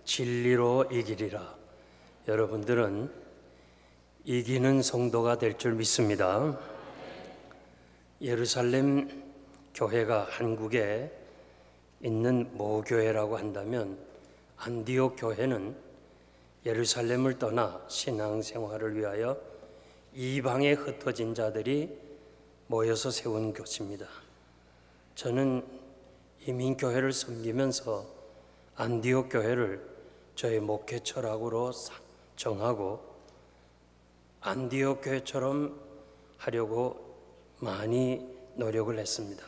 진리로 이기리라. 여러분들은 이기는 성도가 될 줄 믿습니다. 예루살렘 교회가 한국에 있는 모교회라고 한다면 안디옥 교회는 예루살렘을 떠나 신앙생활을 위하여 이방에 흩어진 자들이 모여서 세운 곳입니다. 저는 이민교회를 섬기면서 안디옥 교회를 저의 목회 철학으로 정하고 안디옥 교회처럼 하려고 많이 노력을 했습니다.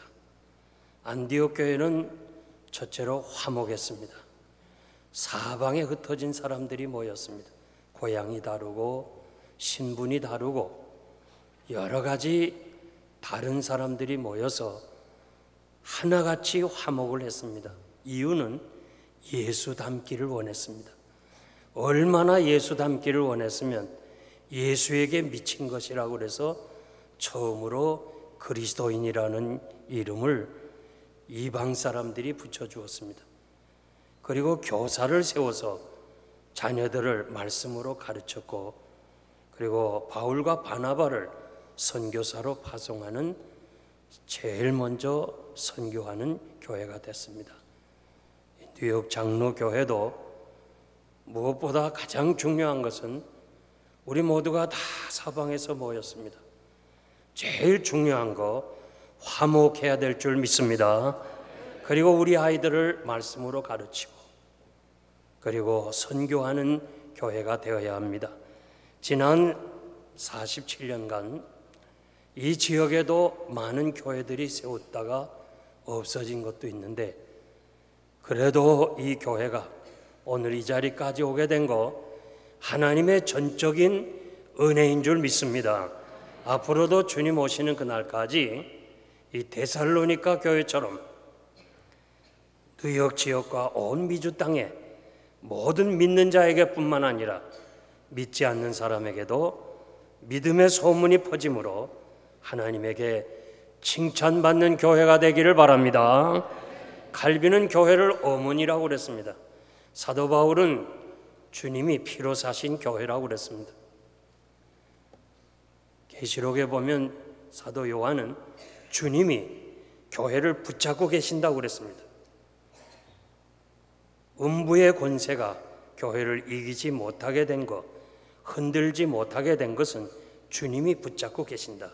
안디옥 교회는 첫째로 화목했습니다. 사방에 흩어진 사람들이 모였습니다. 고향이 다르고 신분이 다르고 여러 가지 다른 사람들이 모여서 하나같이 화목을 했습니다. 이유는 예수 닮기를 원했습니다. 얼마나 예수 닮기를 원했으면 예수에게 미친 것이라고 그래서 처음으로 그리스도인이라는 이름을 이방 사람들이 붙여주었습니다. 그리고 교사를 세워서 자녀들을 말씀으로 가르쳤고, 그리고 바울과 바나바를 선교사로 파송하는 제일 먼저 선교하는 교회가 됐습니다. 뉴욕 장로교회도 무엇보다 가장 중요한 것은 우리 모두가 다 사방에서 모였습니다. 제일 중요한 거 화목해야 될 줄 믿습니다. 그리고 우리 아이들을 말씀으로 가르치고 그리고 선교하는 교회가 되어야 합니다. 지난 47년간 이 지역에도 많은 교회들이 세웠다가 없어진 것도 있는데, 그래도 이 교회가 오늘 이 자리까지 오게 된 거 하나님의 전적인 은혜인 줄 믿습니다. 앞으로도 주님 오시는 그날까지 이 데살로니가 교회처럼 뉴욕 지역과 온 미주 땅에 모든 믿는 자에게 뿐만 아니라 믿지 않는 사람에게도 믿음의 소문이 퍼짐으로 하나님에게 칭찬받는 교회가 되기를 바랍니다. 칼빈은 교회를 어머니라고 그랬습니다. 사도 바울은 주님이 피로 사신 교회라고 그랬습니다. 계시록에 보면 사도 요한은 주님이 교회를 붙잡고 계신다고 그랬습니다. 음부의 권세가 교회를 이기지 못하게 된 것, 흔들지 못하게 된 것은 주님이 붙잡고 계신다.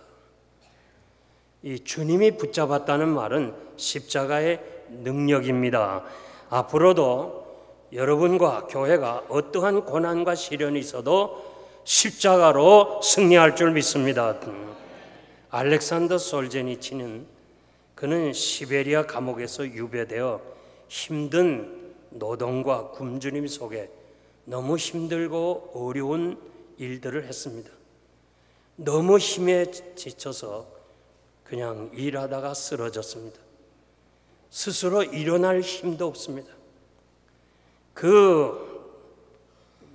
이 주님이 붙잡았다는 말은 십자가의 능력입니다. 앞으로도 여러분과 교회가 어떠한 고난과 시련이 있어도 십자가로 승리할 줄 믿습니다. 알렉산더 솔제니치는 그는 시베리아 감옥에서 유배되어 힘든 노동과 굶주림 속에 너무 힘들고 어려운 일들을 했습니다. 너무 힘에 지쳐서 그냥 일하다가 쓰러졌습니다. 스스로 일어날 힘도 없습니다. 그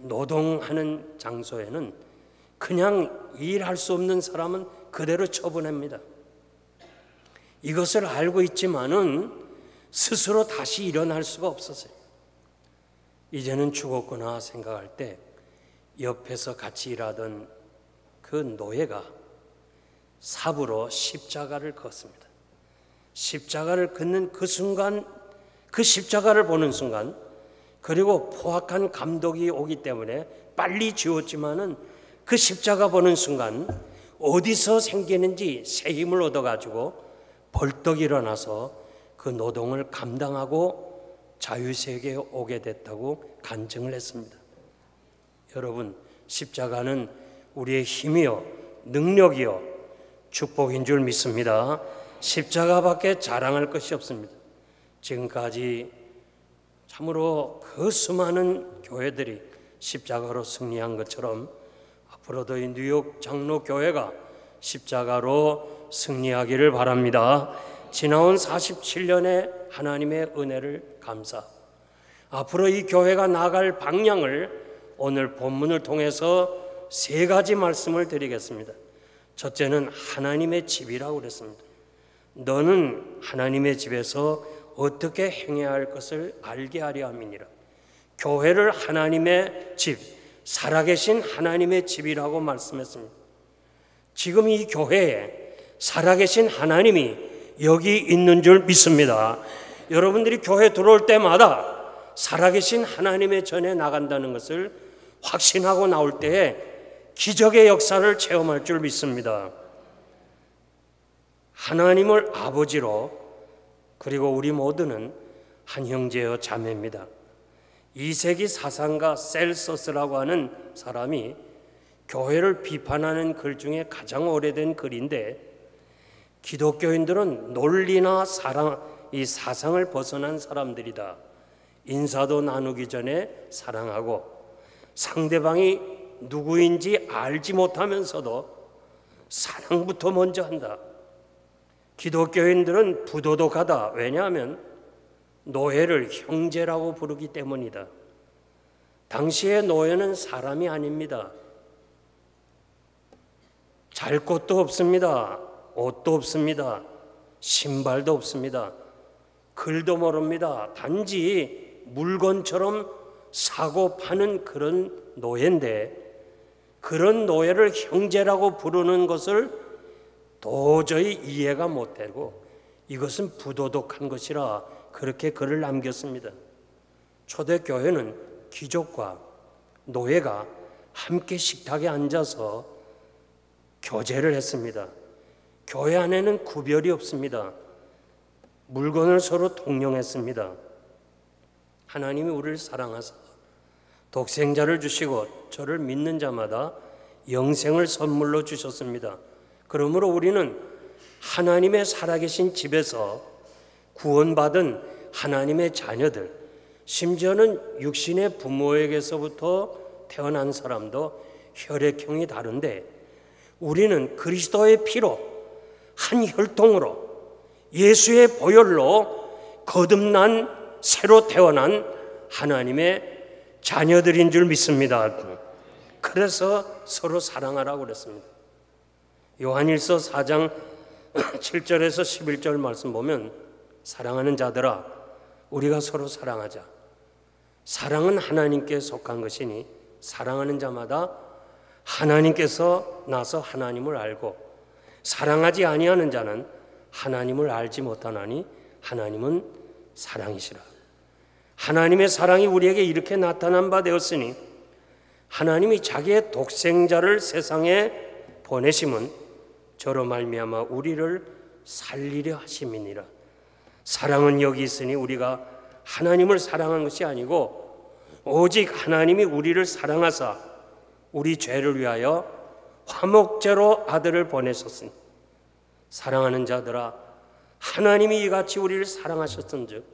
노동하는 장소에는 그냥 일할 수 없는 사람은 그대로 처분합니다. 이것을 알고 있지만은 스스로 다시 일어날 수가 없었어요. 이제는 죽었구나 생각할 때 옆에서 같이 일하던 그 노예가 삽으로 십자가를 걷습니다. 십자가를 긋는 그 순간, 그 십자가를 보는 순간, 그리고 포악한 감독이 오기 때문에 빨리 지웠지만은 그 십자가 보는 순간 어디서 생기는지 새 힘을 얻어가지고 벌떡 일어나서 그 노동을 감당하고 자유세계에 오게 됐다고 간증을 했습니다. 여러분, 십자가는 우리의 힘이요, 능력이요, 축복인 줄 믿습니다. 십자가밖에 자랑할 것이 없습니다. 지금까지 참으로 그 수많은 교회들이 십자가로 승리한 것처럼 앞으로도 이 뉴욕 장로교회가 십자가로 승리하기를 바랍니다. 지나온 47년의 하나님의 은혜를 감사, 앞으로 이 교회가 나갈 방향을 오늘 본문을 통해서 세 가지 말씀을 드리겠습니다. 첫째는 하나님의 집이라고 그랬습니다. 너는 하나님의 집에서 어떻게 행해야 할 것을 알게 하려 함이니라. 교회를 하나님의 집, 살아계신 하나님의 집이라고 말씀했습니다. 지금 이 교회에 살아계신 하나님이 여기 있는 줄 믿습니다. 여러분들이 교회 들어올 때마다 살아계신 하나님의 전에 나간다는 것을 확신하고 나올 때에 기적의 역사를 체험할 줄 믿습니다. 하나님을 아버지로, 그리고 우리 모두는 한 형제여 자매입니다. 2세기 사상가 셀서스라고 하는 사람이 교회를 비판하는 글 중에 가장 오래된 글인데, 기독교인들은 논리나 이 사상을 벗어난 사람들이다. 인사도 나누기 전에 사랑하고, 상대방이 누구인지 알지 못하면서도 사랑부터 먼저 한다. 기독교인들은 부도덕하다. 왜냐하면 노예를 형제라고 부르기 때문이다. 당시의 노예는 사람이 아닙니다. 잘 곳도 없습니다. 옷도 없습니다. 신발도 없습니다. 글도 모릅니다. 단지 물건처럼 사고 파는 그런 노예인데, 그런 노예를 형제라고 부르는 것을 도저히 이해가 못되고 이것은 부도덕한 것이라 그렇게 글을 남겼습니다. 초대교회는 귀족과 노예가 함께 식탁에 앉아서 교제를 했습니다. 교회 안에는 구별이 없습니다. 물건을 서로 통용했습니다. 하나님이 우리를 사랑하사 독생자를 주시고 저를 믿는 자마다 영생을 선물로 주셨습니다. 그러므로 우리는 하나님의 살아계신 집에서 구원받은 하나님의 자녀들, 심지어는 육신의 부모에게서부터 태어난 사람도 혈액형이 다른데, 우리는 그리스도의 피로 한 혈통으로 예수의 보혈로 거듭난 새로 태어난 하나님의 자녀들인 줄 믿습니다. 그래서 서로 사랑하라고 그랬습니다. 요한일서 4장 7절에서 11절 말씀 보면, 사랑하는 자들아 우리가 서로 사랑하자. 사랑은 하나님께 속한 것이니 사랑하는 자마다 하나님께서 나서 하나님을 알고, 사랑하지 아니하는 자는 하나님을 알지 못하나니 하나님은 사랑이시라. 하나님의 사랑이 우리에게 이렇게 나타난 바 되었으니, 하나님이 자기의 독생자를 세상에 보내심은 저로 말미암아 우리를 살리려 하심이니라. 사랑은 여기 있으니 우리가 하나님을 사랑한 것이 아니고 오직 하나님이 우리를 사랑하사 우리 죄를 위하여 화목제로 아들을 보내셨으니, 사랑하는 자들아 하나님이 이같이 우리를 사랑하셨은즉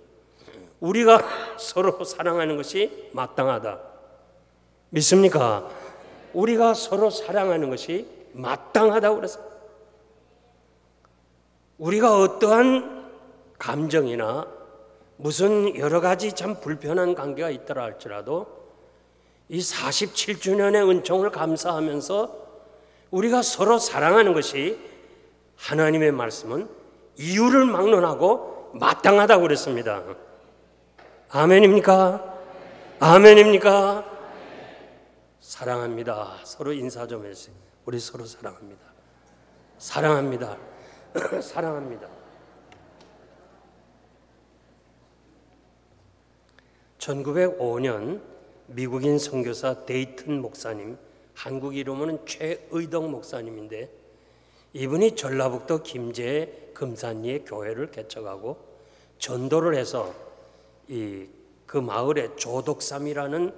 우리가 서로 사랑하는 것이 마땅하다. 믿습니까? 우리가 서로 사랑하는 것이 마땅하다고 그랬어요. 우리가 어떠한 감정이나 무슨 여러 가지 참 불편한 관계가 있더라 할지라도 이 47주년의 은총을 감사하면서 우리가 서로 사랑하는 것이, 하나님의 말씀은 이유를 막론하고 마땅하다고 그랬습니다. 아멘입니까? 아멘입니까? 사랑합니다. 서로 인사 좀 해주세요. 우리 서로 사랑합니다. 사랑합니다. 사랑합니다. 1905년 미국인 선교사 데이튼 목사님, 한국 이름으로는 최의덕 목사님인데, 이분이 전라북도 김제 금산리에 교회를 개척하고 전도를 해서 그 마을에 조덕삼이라는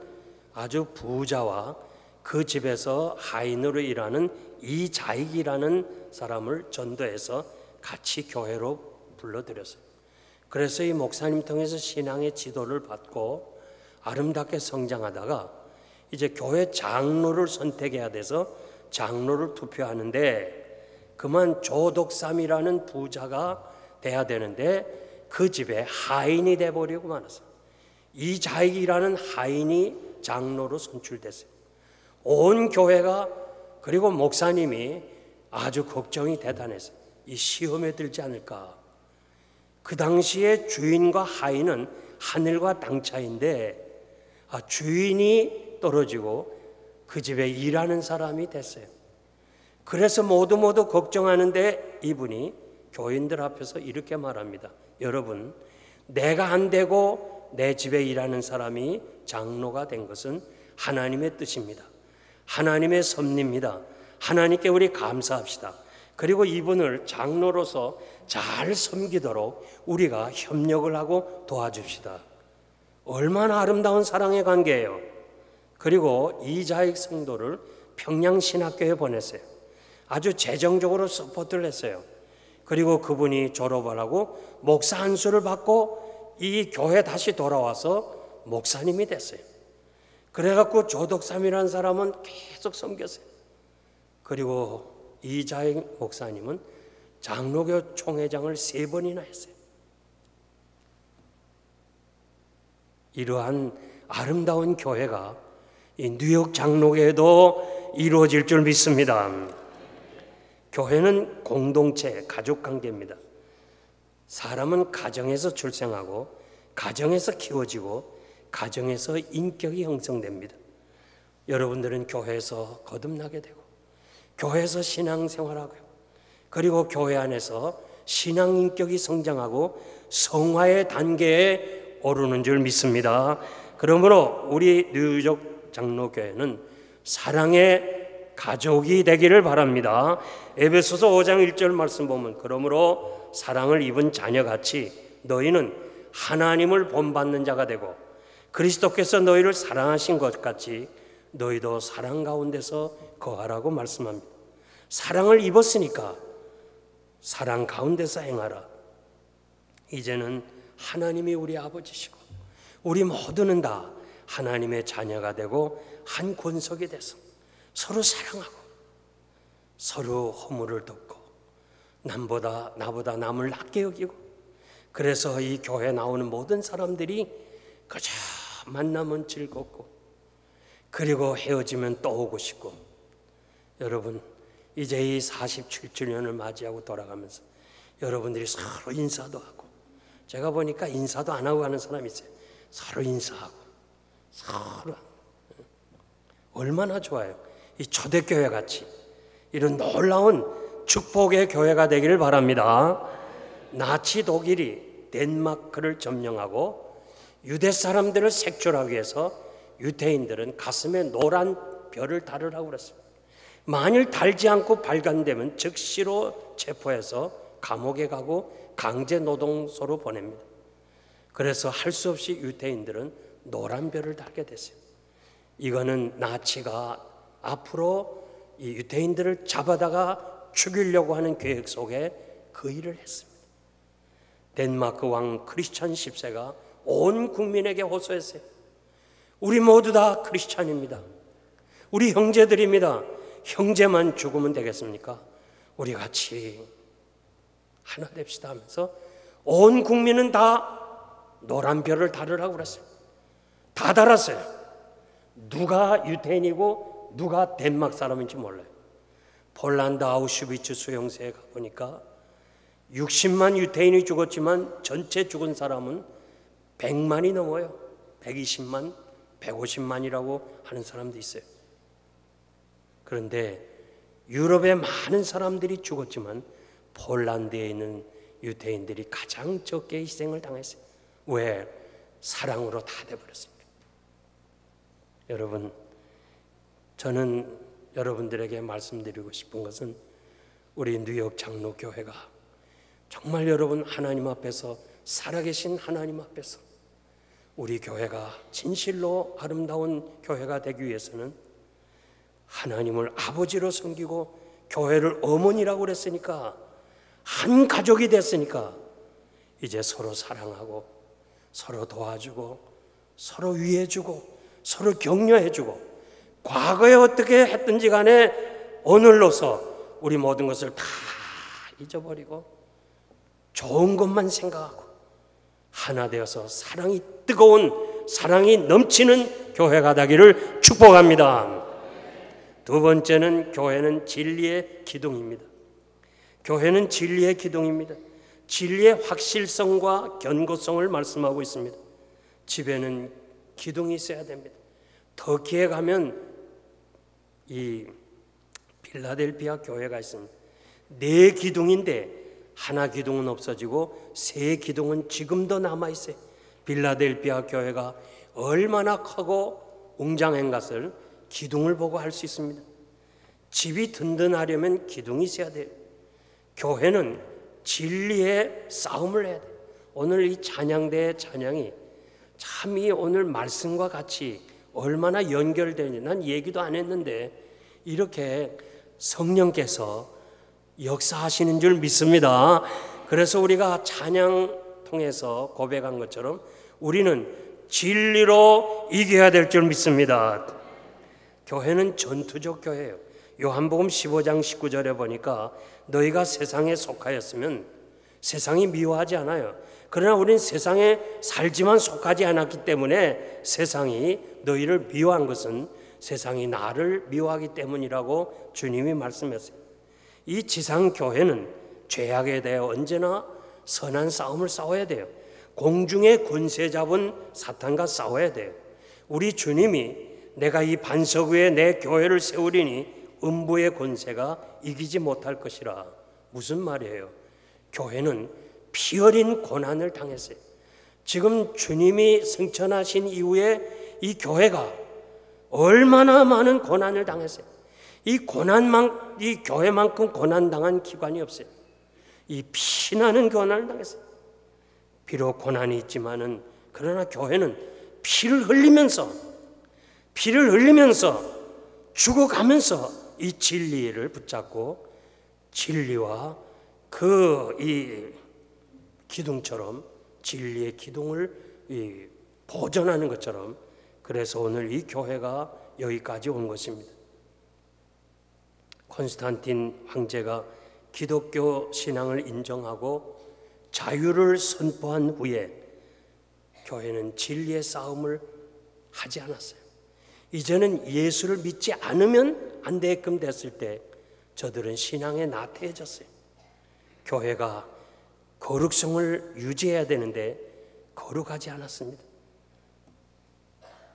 아주 부자와 그 집에서 하인으로 일하는 이자익이라는 사람을 전도해서 같이 교회로 불러들였어요. 그래서 이 목사님 통해서 신앙의 지도를 받고 아름답게 성장하다가 이제 교회 장로를 선택해야 돼서 장로를 투표하는데, 그만 조덕삼이라는 부자가 돼야 되는데 그 집에 하인이 돼버리고 말았어요. 이자익이라는 하인이 장로로 선출됐어요. 온 교회가, 그리고 목사님이 아주 걱정이 대단했어요. 이 시험에 들지 않을까. 그 당시에 주인과 하인은 하늘과 땅 차이인데 주인이 떨어지고 그 집에 일하는 사람이 됐어요. 그래서 모두 걱정하는데 이분이 교인들 앞에서 이렇게 말합니다. 여러분, 내가 안 되고 내 집에 일하는 사람이 장로가 된 것은 하나님의 뜻입니다. 하나님의 섭리입니다. 하나님께 우리 감사합시다. 그리고 이분을 장로로서 잘 섬기도록 우리가 협력을 하고 도와줍시다. 얼마나 아름다운 사랑의 관계예요. 그리고 이자익 성도를 평양신학교에 보냈어요. 아주 재정적으로 서포트를 했어요. 그리고 그분이 졸업을 하고 목사 안수를 받고 이 교회 다시 돌아와서 목사님이 됐어요. 그래갖고 조덕삼이라는 사람은 계속 섬겼어요. 그리고 이자익 목사님은 장로교 총회장을 3번이나 했어요. 이러한 아름다운 교회가 이 뉴욕 장로교에도 이루어질 줄 믿습니다. 교회는 공동체, 가족관계입니다. 사람은 가정에서 출생하고 가정에서 키워지고 가정에서 인격이 형성됩니다. 여러분들은 교회에서 거듭나게 되고 교회에서 신앙생활하고요. 그리고 교회 안에서 신앙 인격이 성장하고 성화의 단계에 오르는 줄 믿습니다. 그러므로 우리 뉴욕 장로교회는 사랑의 가족이 되기를 바랍니다. 에베소서 5장 1절 말씀 보면 그러므로 사랑을 입은 자녀같이 너희는 하나님을 본받는 자가 되고 그리스도께서 너희를 사랑하신 것 같이 너희도 사랑 가운데서 거하라고 말씀합니다. 사랑을 입었으니까 사랑 가운데서 행하라. 이제는 하나님이 우리 아버지시고 우리 모두는 다 하나님의 자녀가 되고 한 권속이 돼서 서로 사랑하고 서로 허물을 덮고 나보다 남을 낮게 여기고 그래서 이 교회에 나오는 모든 사람들이 그저 만나면 즐겁고 그리고 헤어지면 또 오고 싶고 여러분 이제 이 47주년을 맞이하고 돌아가면서 여러분들이 서로 인사도 하고 제가 보니까 인사도 안 하고 가는 사람이 있어요. 서로 인사하고 서로 얼마나 좋아요. 이 초대교회 같이 이런 놀라운 축복의 교회가 되기를 바랍니다. 나치 독일이 덴마크를 점령하고 유대 사람들을 색출하기 위해서 유대인들은 가슴에 노란 별을 달으라고 그랬습니다. 만일 달지 않고 발간되면 즉시로 체포해서 감옥에 가고 강제 노동소로 보냅니다. 그래서 할 수 없이 유대인들은 노란 별을 달게 됐어요. 이거는 나치가 앞으로 이 유대인들을 잡아다가 죽이려고 하는 계획 속에 그 일을 했습니다. 덴마크 왕 크리스찬 10세가 온 국민에게 호소했어요. 우리 모두 다 크리스찬입니다. 우리 형제들입니다. 형제만 죽으면 되겠습니까? 우리 같이 하나 됩시다 하면서 온 국민은 다 노란 별을 달으라고 그랬어요. 다 달았어요. 누가 유태인이고 누가 덴마크 사람인지 몰라요. 폴란드 아우슈비츠 수용소에 가보니까 60만 유태인이 죽었지만 전체 죽은 사람은 100만이 넘어요. 120만, 150만이라고 하는 사람도 있어요. 그런데 유럽의 많은 사람들이 죽었지만 폴란드에 있는 유대인들이 가장 적게 희생을 당했어요. 왜? 사랑으로 다 돼버렸습니다. 여러분, 저는 여러분들에게 말씀드리고 싶은 것은 우리 뉴욕 장로교회가 정말 여러분 하나님 앞에서 살아계신 하나님 앞에서 우리 교회가 진실로 아름다운 교회가 되기 위해서는 하나님을 아버지로 섬기고 교회를 어머니라고 그랬으니까 한 가족이 됐으니까 이제 서로 사랑하고 서로 도와주고 서로 위해주고 서로 격려해주고 과거에 어떻게 했든지 간에 오늘로서 우리 모든 것을 다 잊어버리고 좋은 것만 생각하고 하나 되어서 사랑이 뜨거운 사랑이 넘치는 교회가 되기를 축복합니다. 두 번째는 교회는 진리의 기둥입니다. 교회는 진리의 기둥입니다. 진리의 확실성과 견고성을 말씀하고 있습니다. 집에는 기둥이 있어야 됩니다. 터키에 가면 이 필라델피아 교회가 있습니다. 4기둥인데 하나 기둥은 없어지고 3기둥은 지금도 남아있어요. 필라델피아 교회가 얼마나 크고 웅장한 것을 기둥을 보고 알 수 있습니다. 집이 든든하려면 기둥이 있어야 돼요. 교회는 진리의 싸움을 해야 돼요. 오늘 이 찬양대의 찬양이 참 이 오늘 말씀과 같이 얼마나 연결되는지 난 얘기도 안 했는데 이렇게 성령께서 역사하시는 줄 믿습니다. 그래서 우리가 찬양 통해서 고백한 것처럼 우리는 진리로 이겨야 될 줄 믿습니다. 교회는 전투적 교회예요. 요한복음 15장 19절에 보니까 너희가 세상에 속하였으면 세상이 미워하지 않아요. 그러나 우리는 세상에 살지만 속하지 않았기 때문에 세상이 너희를 미워한 것은 세상이 나를 미워하기 때문이라고 주님이 말씀하셨어요. 이 지상교회는 죄악에 대해 언제나 선한 싸움을 싸워야 돼요. 공중의 권세 잡은 사탄과 싸워야 돼요. 우리 주님이 내가 이 반석 위에 내 교회를 세우리니 음부의 권세가 이기지 못할 것이라. 무슨 말이에요? 교회는 피 어린 고난을 당했어요. 지금 주님이 승천하신 이후에 이 교회가 얼마나 많은 고난을 당했어요. 이 교회만큼 고난당한 기관이 없어요. 이 피나는 고난을 당했어요. 비록 고난이 있지만은 그러나 교회는 피를 흘리면서 죽어가면서 이 진리를 붙잡고 진리와 이 기둥처럼 진리의 기둥을 보존하는 것처럼 그래서 오늘 이 교회가 여기까지 온 것입니다. 콘스탄틴 황제가 기독교 신앙을 인정하고 자유를 선포한 후에 교회는 진리의 싸움을 하지 않았어요. 이제는 예수를 믿지 않으면 안 되게끔 됐을 때 저들은 신앙에 나태해졌어요. 교회가 거룩성을 유지해야 되는데 거룩하지 않았습니다.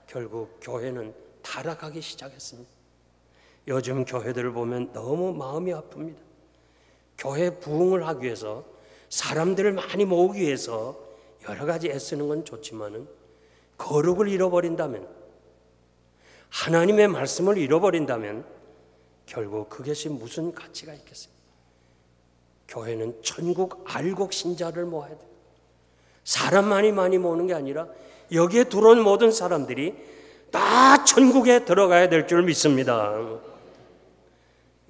결국 교회는 타락하기 시작했습니다. 요즘 교회들을 보면 너무 마음이 아픕니다. 교회 부흥을 하기 위해서 사람들을 많이 모으기 위해서 여러 가지 애쓰는 건 좋지만은 거룩을 잃어버린다면 하나님의 말씀을 잃어버린다면 결국 그것이 무슨 가치가 있겠어요? 교회는 천국 알곡 신자를 모아야 돼요. 사람만이 많이 모으는 게 아니라 여기에 들어온 모든 사람들이 다 천국에 들어가야 될 줄 믿습니다.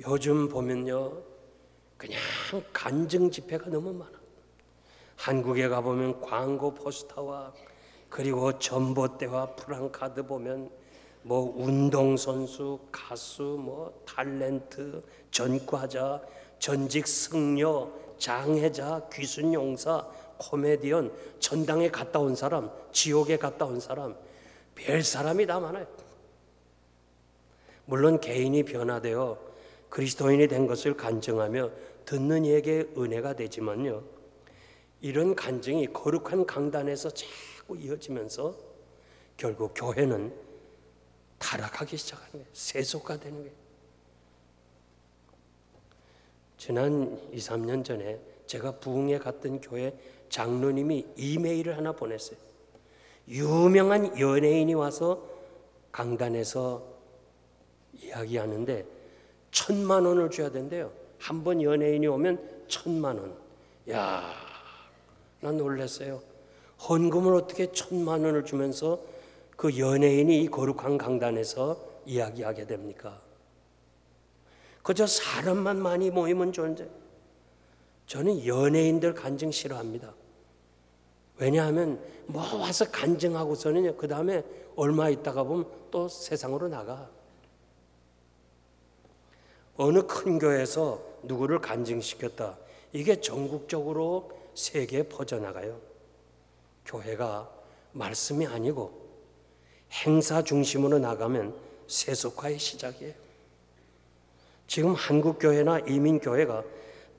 요즘 보면요 그냥 간증 집회가 너무 많아. 한국에 가보면 광고 포스터와 그리고 전봇대와 프랑카드 보면 뭐 운동선수, 가수, 뭐 탤런트, 전과자, 전직 승려, 장애자, 귀순용사, 코미디언, 천당에 갔다 온 사람, 지옥에 갔다 온 사람, 별 사람이 다 많아요. 물론 개인이 변화되어 그리스도인이 된 것을 간증하며 듣는 이에게 은혜가 되지만요, 이런 간증이 거룩한 강단에서 자꾸 이어지면서 결국 교회는 타락하기 시작하는 거예요. 세속화되는 거예요. 지난 2, 3년 전에 제가 부흥에 갔던 교회 장로님이 이메일을 하나 보냈어요. 유명한 연예인이 와서 강단에서 이야기하는데 1,000만 원을 줘야 된대요. 한 번 연예인이 오면 1,000만 원. 야, 난 놀랐어요. 헌금을 어떻게 1,000만 원을 주면서 그 연예인이 이 거룩한 강단에서 이야기하게 됩니까? 그저 사람만 많이 모이면 좋은데 저는 연예인들 간증 싫어합니다. 왜냐하면 뭐 와서 간증하고서는 그 다음에 얼마 있다가 보면 또 세상으로 나가. 어느 큰 교회에서 누구를 간증시켰다. 이게 전국적으로 세계에 퍼져나가요. 교회가 말씀이 아니고 행사 중심으로 나가면 세속화의 시작이에요. 지금 한국교회나 이민교회가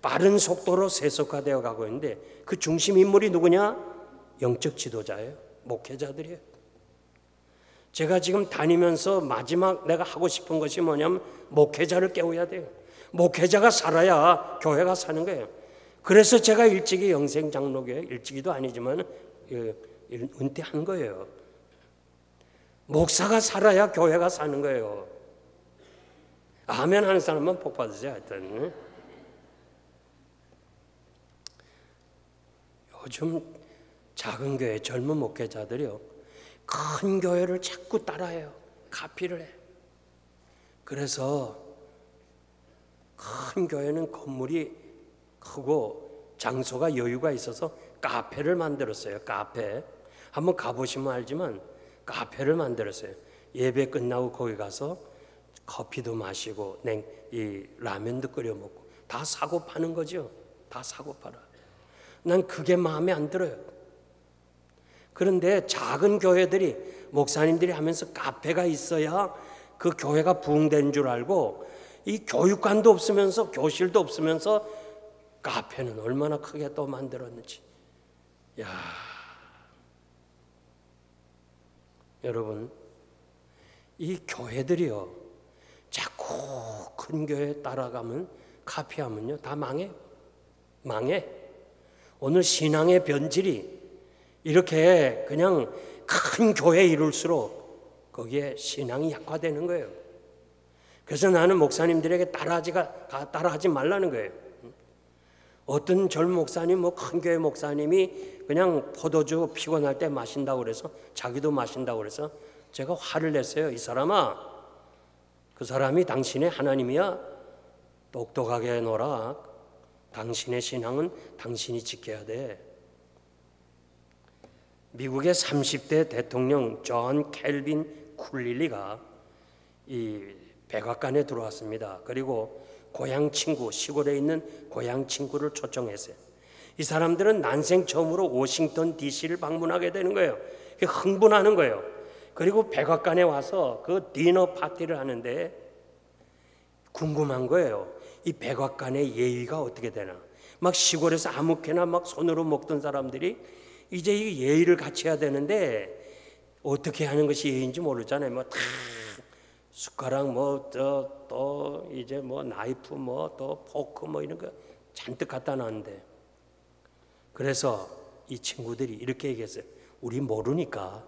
빠른 속도로 세속화되어 가고 있는데 그 중심 인물이 누구냐? 영적 지도자예요. 목회자들이에요. 제가 지금 다니면서 마지막 내가 하고 싶은 것이 뭐냐면 목회자를 깨워야 돼요. 목회자가 살아야 교회가 사는 거예요. 그래서 제가 일찍이 영생장로교회, 일찍이도 아니지만 은퇴한 거예요. 목사가 살아야 교회가 사는 거예요. 아멘 하는 사람만 복 받으세요. 하여튼 요즘 작은 교회 젊은 목회자들이요, 큰 교회를 자꾸 따라해요. 카피를 해. 그래서 큰 교회는 건물이 크고 장소가 여유가 있어서 카페를 만들었어요. 카페. 한번 가보시면 알지만 카페를 만들었어요. 예배 끝나고 거기 가서 커피도 마시고 이 라면도 끓여 먹고 다 사고 파는 거죠. 다 사고 팔아. 난 그게 마음에 안 들어요. 그런데 작은 교회들이 목사님들이 하면서 카페가 있어야 그 교회가 부흥된 줄 알고, 이 교육관도 없으면서 교실도 없으면서 카페는 얼마나 크게 또 만들었는지. 야, 여러분, 이 교회들이요, 자꾸 큰 교회 따라가면 카피하면요 다 망해. 오늘 신앙의 변질이 이렇게 그냥 큰 교회에 이룰수록 거기에 신앙이 약화되는 거예요. 그래서 나는 목사님들에게 따라하지 말라는 거예요. 어떤 젊은 목사님, 큰 교회 목사님이 그냥 포도주 피곤할 때 마신다고 그래서 자기도 마신다고 그래서 제가 화를 냈어요. 이 사람아, 그 사람이 당신의 하나님이야. 똑똑하게 놀아. 당신의 신앙은 당신이 지켜야 돼. 미국의 30대 대통령 존 켈빈 쿨릴리가 이 백악관에 들어왔습니다. 그리고 고향 친구, 시골에 있는 고향 친구를 초청했어요. 이 사람들은 난생 처음으로 워싱턴 DC를 방문하게 되는 거예요. 흥분하는 거예요. 그리고 백악관에 와서 그 디너 파티를 하는데 궁금한 거예요. 이 백악관의 예의가 어떻게 되나. 막 시골에서 아무렇게나 막 손으로 먹던 사람들이 이제 이 예의를 같이 해야 되는데 어떻게 하는 것이 예의인지 모르잖아요. 뭐 다 숟가락 또 이제 나이프 또 포크 이런 거 잔뜩 갖다 놨는데, 그래서 이 친구들이 이렇게 얘기했어요. 우리 모르니까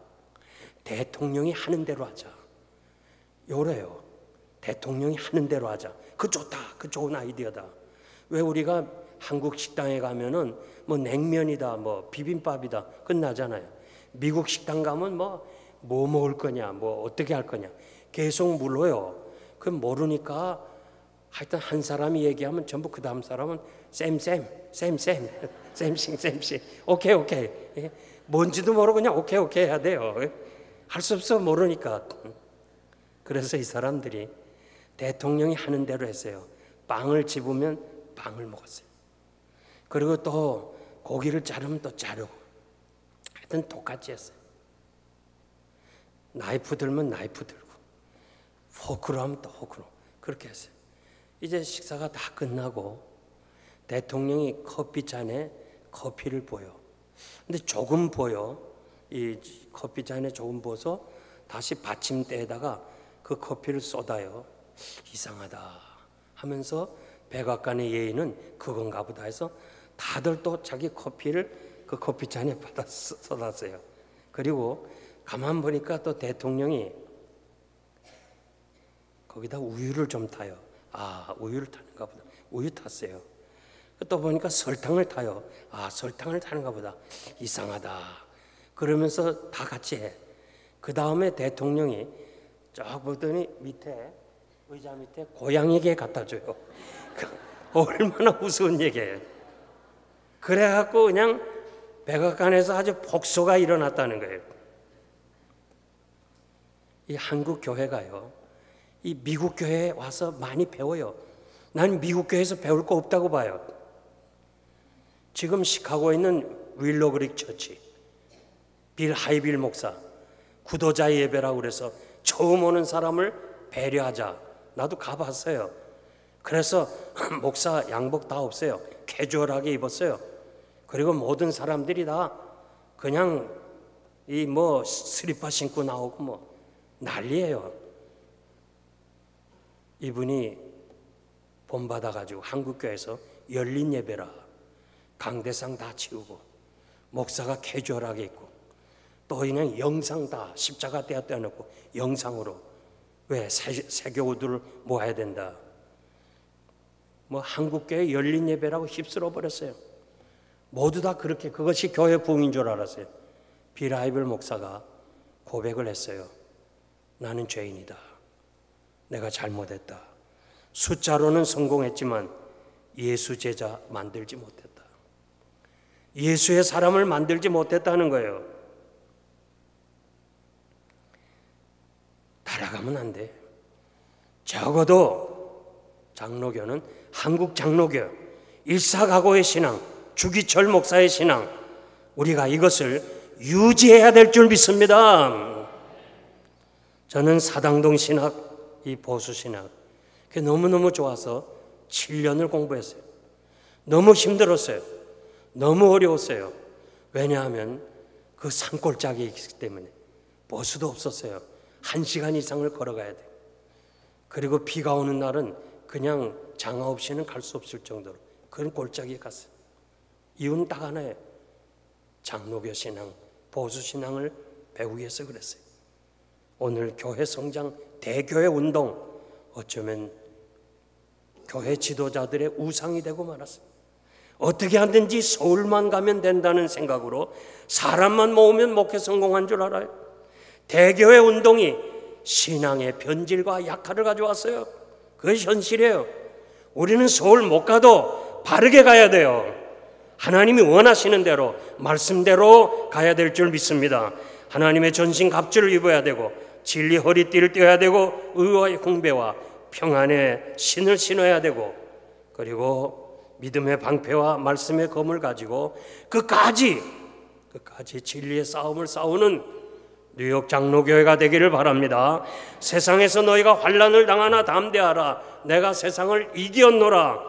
대통령이 하는 대로 하자. 요래요. 대통령이 하는 대로 하자. 그 좋다. 그 좋은 아이디어다. 왜 우리가 한국 식당에 가면은 냉면이다, 비빔밥이다 끝나잖아요. 미국 식당 가면 뭐 먹을 거냐, 어떻게 할 거냐 계속 물어요. 그럼 모르니까 하여튼 한 사람이 얘기하면 전부 그 다음 사람은 쌤 오케이 뭔지도 모르고 그냥 오케이 해야 돼요. 할 수 없어, 모르니까. 그래서 이 사람들이 대통령이 하는 대로 했어요. 빵을 집으면 빵을 먹었어요. 그리고 또 고기를 자르면 또 자르고, 하여튼 똑같이 했어요. 나이프 들면 나이프 들고, 포크로 하면 또 포크로, 그렇게 했어요. 이제 식사가 다 끝나고 대통령이 커피잔에 커피를 부어요. 근데 조금 부어요. 이 커피잔에 조금 부어서 다시 받침대에다가 그 커피를 쏟아요. 이상하다 하면서 백악관의 예의는 그건가 보다 해서 다들 또 자기 커피를 그 커피잔에 쏟았어요. 그리고 가만 보니까 또 대통령이 거기다 우유를 좀 타요. 우유를 타는가 보다. 우유 탔어요. 또 보니까 설탕을 타요. 설탕을 타는가 보다. 이상하다. 그러면서 다 같이 해. 그 다음에 대통령이 쫙 보더니 의자 밑에 고양이게 갖다 줘요. 얼마나 우스운 얘기예요. 그래갖고 그냥 백악관에서 아주 폭소가 일어났다는 거예요. 이 한국 교회가요, 이 미국 교회에 와서 많이 배워요. 난 미국 교회에서 배울 거 없다고 봐요. 지금 시카고에 있는 윌로 그릭 처치, 빌 하이빌 목사, 구도자 예배라고 그래서 처음 오는 사람을 배려하자. 나도 가봤어요. 그래서 목사 양복 다 없어요. 캐주얼하게 입었어요. 그리고 모든 사람들이 다 그냥 스리퍼 신고 나오고 난리예요. 이분이 본받아가지고 한국교회에서 열린 예배라 강대상 다 치우고 목사가 캐주얼하게 있고 또 그냥 영상 다 십자가 떼어놓고 영상으로 왜 세교우들을 모아야 된다. 뭐 한국교회 열린 예배라고 휩쓸어 버렸어요. 모두 다 그렇게 그것이 교회 부흥인 줄 알았어요. 비라이블 목사가 고백을 했어요. 나는 죄인이다. 내가 잘못했다. 숫자로는 성공했지만 예수 제자 만들지 못했다. 예수의 사람을 만들지 못했다는 거예요. 따라가면 안 돼. 적어도 장로교는 한국 장로교 일사각오의 신앙, 주기철 목사의 신앙, 우리가 이것을 유지해야 될 줄 믿습니다. 저는 사당동 신학, 이 보수 신학 그게 너무너무 좋아서 7년을 공부했어요. 너무 힘들었어요. 너무 어려웠어요. 왜냐하면 그 산골짜기에 있기 때문에 버스도 없었어요. 1시간 이상을 걸어가야 돼요. 그리고 비가 오는 날은 그냥 장화 없이는 갈 수 없을 정도로 그런 골짜기에 갔어요. 이유는 딱 하나예요. 장로교 신앙, 보수 신앙을 배우기 위해서 그랬어요. 오늘 교회 성장, 대교회 운동, 어쩌면 교회 지도자들의 우상이 되고 말았어요. 어떻게 하든지 서울만 가면 된다는 생각으로 사람만 모으면 목회 성공한 줄 알아요. 대교회 운동이 신앙의 변질과 약화를 가져왔어요. 그것이 현실이에요. 우리는 서울 못 가도 바르게 가야 돼요. 하나님이 원하시는 대로 말씀대로 가야 될 줄 믿습니다. 하나님의 전신 갑주를 입어야 되고 진리 허리띠를 떼어야 되고 의와의 공배와 평안의 신을 신어야 되고 그리고 믿음의 방패와 말씀의 검을 가지고 끝까지 진리의 싸움을 싸우는 뉴욕 장로교회가 되기를 바랍니다. 세상에서 너희가 환난을 당하나 담대하라. 내가 세상을 이겼노라.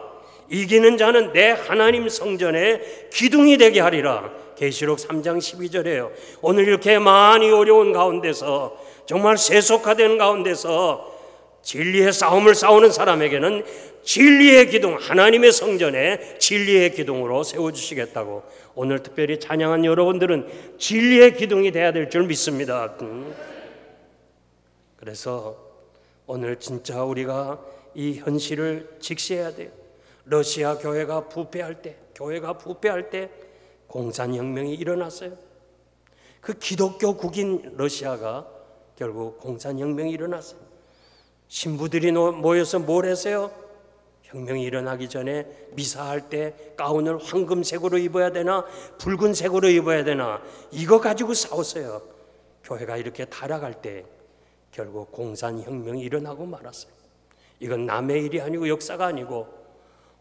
이기는 자는 내 하나님 성전의 기둥이 되게 하리라. 계시록 3장 12절이에요. 오늘 이렇게 많이 어려운 가운데서 정말 세속화되는 가운데서 진리의 싸움을 싸우는 사람에게는 진리의 기둥, 하나님의 성전에 진리의 기둥으로 세워주시겠다고 오늘 특별히 찬양한 여러분들은 진리의 기둥이 돼야 될 줄 믿습니다. 그래서 오늘 진짜 우리가 이 현실을 직시해야 돼요. 러시아 교회가 부패할 때 공산혁명이 일어났어요. 그 기독교국인 러시아가 결국 공산혁명이 일어났어요. 신부들이 모여서 뭘 했어요? 혁명이 일어나기 전에 미사할 때 가운을 황금색으로 입어야 되나 붉은색으로 입어야 되나 이거 가지고 싸웠어요. 교회가 이렇게 타락할 때 결국 공산혁명이 일어나고 말았어요. 이건 남의 일이 아니고 역사가 아니고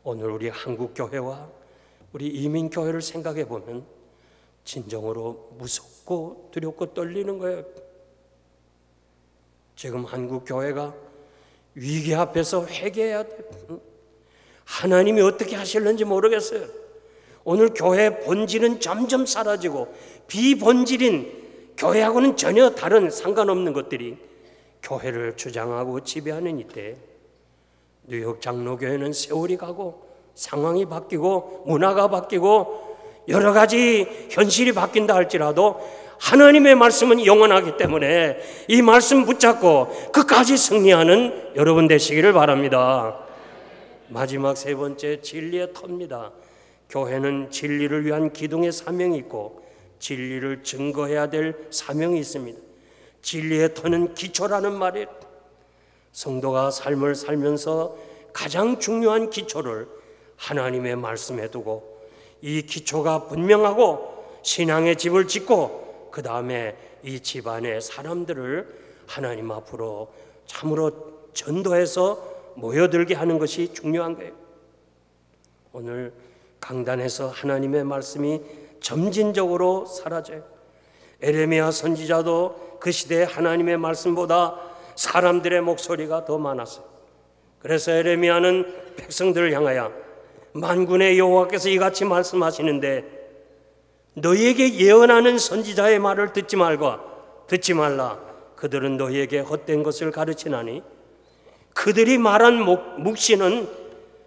오늘 우리 한국교회와 우리 이민교회를 생각해 보면 진정으로 무섭고 두렵고 떨리는 거예요. 지금 한국교회가 위기 앞에서 회개해야 돼요. 하나님이 어떻게 하실는지 모르겠어요. 오늘 교회의 본질은 점점 사라지고 비본질인 교회하고는 전혀 다른 상관없는 것들이 교회를 주장하고 지배하는 이때 뉴욕 장로교회는 세월이 가고 상황이 바뀌고 문화가 바뀌고 여러 가지 현실이 바뀐다 할지라도 하나님의 말씀은 영원하기 때문에 이 말씀 붙잡고 끝까지 승리하는 여러분 되시기를 바랍니다. 마지막 세 번째 진리의 터입니다. 교회는 진리를 위한 기둥의 사명이 있고 진리를 증거해야 될 사명이 있습니다. 진리의 터는 기초라는 말이에요. 성도가 삶을 살면서 가장 중요한 기초를 하나님의 말씀에 두고 이 기초가 분명하고 신앙의 집을 짓고 그 다음에 이 집안의 사람들을 하나님 앞으로 참으로 전도해서 모여들게 하는 것이 중요한 거예요. 오늘 강단에서 하나님의 말씀이 점진적으로 사라져요. 에레미야 선지자도 그 시대에 하나님의 말씀보다 사람들의 목소리가 더 많았어요. 그래서 에레미야는 백성들을 향하여 만군의 여호와께서 이같이 말씀하시는데 너희에게 예언하는 선지자의 말을 듣지 말라. 그들은 너희에게 헛된 것을 가르치나니 그들이 말한 묵시는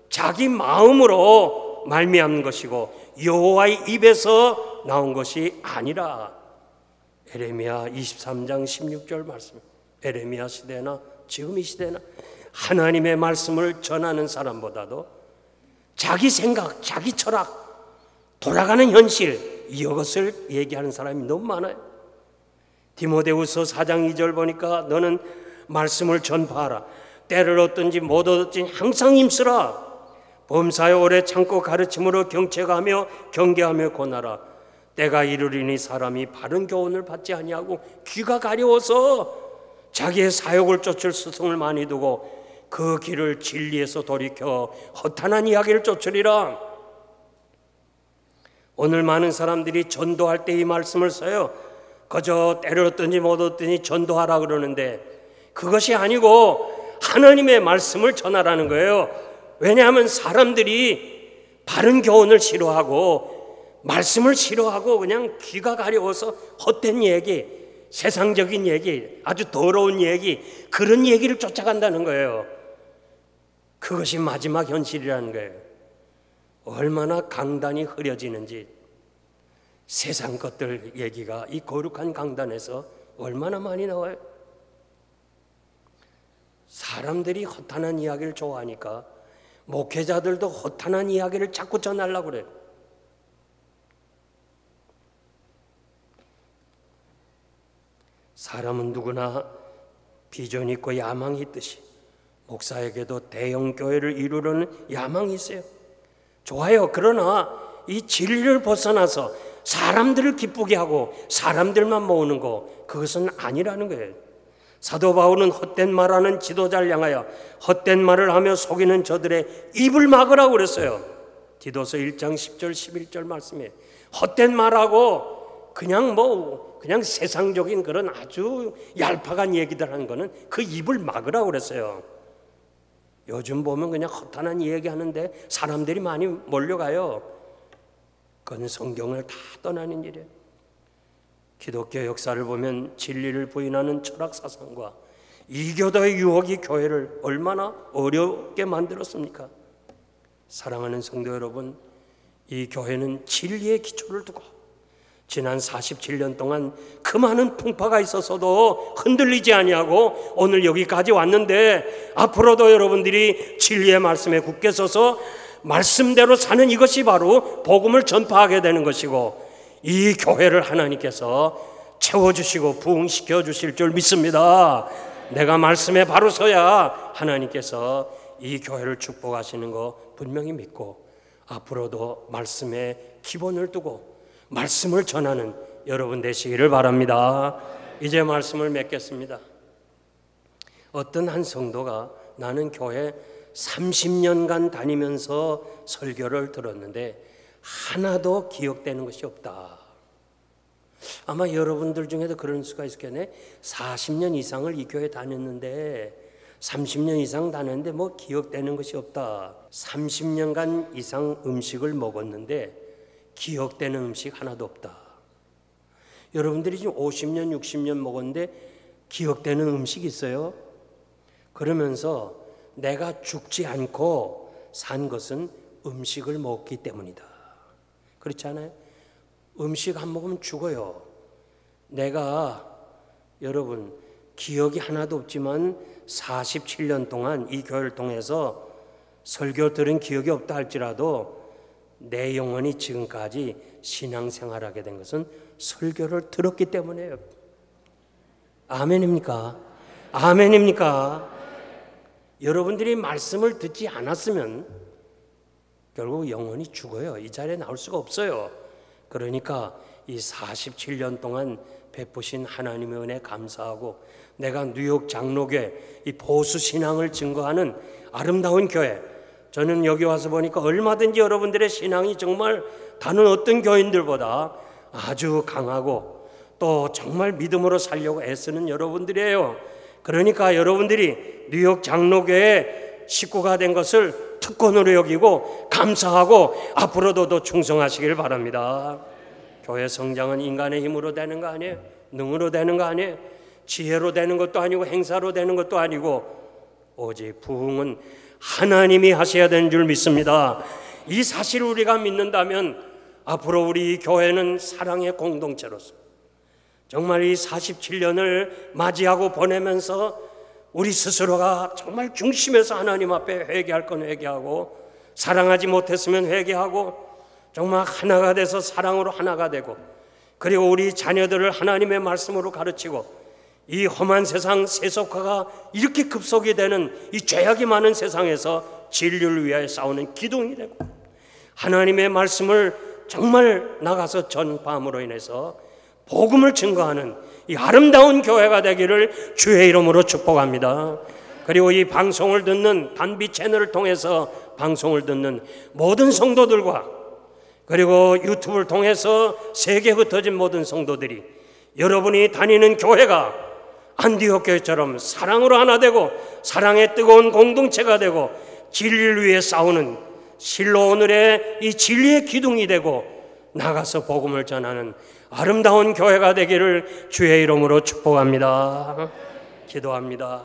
자기 마음으로 말미암은 것이고 여호와의 입에서 나온 것이 아니라. 에레미야 23장 16절 말씀. 에레미야 시대나 지금 이 시대나 하나님의 말씀을 전하는 사람보다도 자기 생각, 자기 철학, 돌아가는 현실, 이것을 얘기하는 사람이 너무 많아요. 디모데후서 4장 2절 보니까 너는 말씀을 전파하라. 때를 얻든지 못 얻든지 항상 힘쓰라. 범사에 오래 참고 가르침으로 경책하며 경계하며 권하라. 때가 이르리니 사람이 바른 교훈을 받지 아니하고 귀가 가려워서 자기의 사욕을 쫓을 스승을 많이 두고 그 길을 진리에서 돌이켜 허탄한 이야기를 쫓으리라. 오늘 많은 사람들이 전도할 때 이 말씀을 써요. 그저 때를 얻든지 못 얻든지 전도하라 그러는데 그것이 아니고 하나님의 말씀을 전하라는 거예요. 왜냐하면 사람들이 바른 교훈을 싫어하고 말씀을 싫어하고 그냥 귀가 가려워서 헛된 얘기, 세상적인 얘기, 아주 더러운 얘기, 그런 얘기를 쫓아간다는 거예요. 그것이 마지막 현실이라는 거예요. 얼마나 강단이 흐려지는지, 세상 것들 얘기가 이 거룩한 강단에서 얼마나 많이 나와요. 사람들이 허탄한 이야기를 좋아하니까 목회자들도 허탄한 이야기를 자꾸 전하려고 그래요. 사람은 누구나 비전이 있고 야망이 있듯이 목사에게도 대형 교회를 이루려는 야망이 있어요. 좋아요. 그러나 이 진리를 벗어나서 사람들을 기쁘게 하고 사람들만 모으는 거, 그것은 아니라는 거예요. 사도 바울은 헛된 말하는 지도자를 향하여 헛된 말을 하며 속이는 저들의 입을 막으라고 그랬어요. 디도서 1장 10절 11절 말씀에 헛된 말하고 그냥 세상적인 그런 아주 얄팍한 얘기들 하는 거는 그 입을 막으라고 그랬어요. 요즘 보면 그냥 허탄한 얘기하는데 사람들이 많이 몰려가요. 그건 성경을 다 떠나는 일이에요. 기독교 역사를 보면 진리를 부인하는 철학 사상과 이교도의 유혹이 교회를 얼마나 어렵게 만들었습니까? 사랑하는 성도 여러분, 이 교회는 진리의 기초를 두고 지난 47년 동안 그 많은 풍파가 있어서도 흔들리지 아니하고 오늘 여기까지 왔는데, 앞으로도 여러분들이 진리의 말씀에 굳게 서서 말씀대로 사는 이것이 바로 복음을 전파하게 되는 것이고, 이 교회를 하나님께서 채워주시고 부흥시켜 주실 줄 믿습니다. 내가 말씀에 바로 서야 하나님께서 이 교회를 축복하시는 거 분명히 믿고, 앞으로도 말씀에 기본을 두고 말씀을 전하는 여러분 되시기를 바랍니다. 이제 말씀을 맺겠습니다. 어떤 한 성도가 나는 교회 30년간 다니면서 설교를 들었는데 하나도 기억되는 것이 없다. 아마 여러분들 중에도 그런 수가 있겠네. 40년 이상을 이 교회 다녔는데 30년 이상 다녔는데 뭐 기억되는 것이 없다. 30년간 이상 음식을 먹었는데 기억되는 음식 하나도 없다. 여러분들이 지금 50년, 60년 먹었는데 기억되는 음식 있어요? 그러면서 내가 죽지 않고 산 것은 음식을 먹기 때문이다. 그렇지 않아요? 음식 안 먹으면 죽어요. 내가 여러분 기억이 하나도 없지만 47년 동안 이 교회를 통해서 설교 들은 기억이 없다 할지라도 내 영혼이 지금까지 신앙생활하게 된 것은 설교를 들었기 때문이에요. 아멘입니까? 아멘입니까? 여러분들이 말씀을 듣지 않았으면 결국 영혼이 죽어요. 이 자리에 나올 수가 없어요. 그러니까 이 47년 동안 베푸신 하나님의 은혜 감사하고, 내가 뉴욕 장로교회 이 보수 신앙을 증거하는 아름다운 교회, 저는 여기 와서 보니까 얼마든지 여러분들의 신앙이 정말 다른 어떤 교인들보다 아주 강하고 또 정말 믿음으로 살려고 애쓰는 여러분들이에요. 그러니까 여러분들이 뉴욕 장로교회 식구가 된 것을 특권으로 여기고 감사하고 앞으로도 더 충성하시길 바랍니다. 교회 성장은 인간의 힘으로 되는 거 아니에요. 능으로 되는 거 아니에요. 지혜로 되는 것도 아니고 행사로 되는 것도 아니고 오직 부흥은 하나님이 하셔야 되는 줄 믿습니다. 이 사실을 우리가 믿는다면 앞으로 우리 교회는 사랑의 공동체로서 정말 이 47년을 맞이하고 보내면서 우리 스스로가 정말 중심에서 하나님 앞에 회개할 건 회개하고, 사랑하지 못했으면 회개하고, 정말 하나가 돼서 사랑으로 하나가 되고, 그리고 우리 자녀들을 하나님의 말씀으로 가르치고, 이 험한 세상 세속화가 이렇게 급속히 되는 이 죄악이 많은 세상에서 진리를 위하여 싸우는 기둥이 되고, 하나님의 말씀을 정말 나가서 전파함으로 인해서 복음을 증거하는 이 아름다운 교회가 되기를 주의 이름으로 축복합니다. 그리고 이 방송을 듣는 단비 채널을 통해서 방송을 듣는 모든 성도들과, 그리고 유튜브를 통해서 세계에 흩어진 모든 성도들이 여러분이 다니는 교회가 안디옥 교회처럼 사랑으로 하나 되고 사랑의 뜨거운 공동체가 되고 진리를 위해 싸우는 실로 오늘의 이 진리의 기둥이 되고 나가서 복음을 전하는 아름다운 교회가 되기를 주의 이름으로 축복합니다. 기도합니다.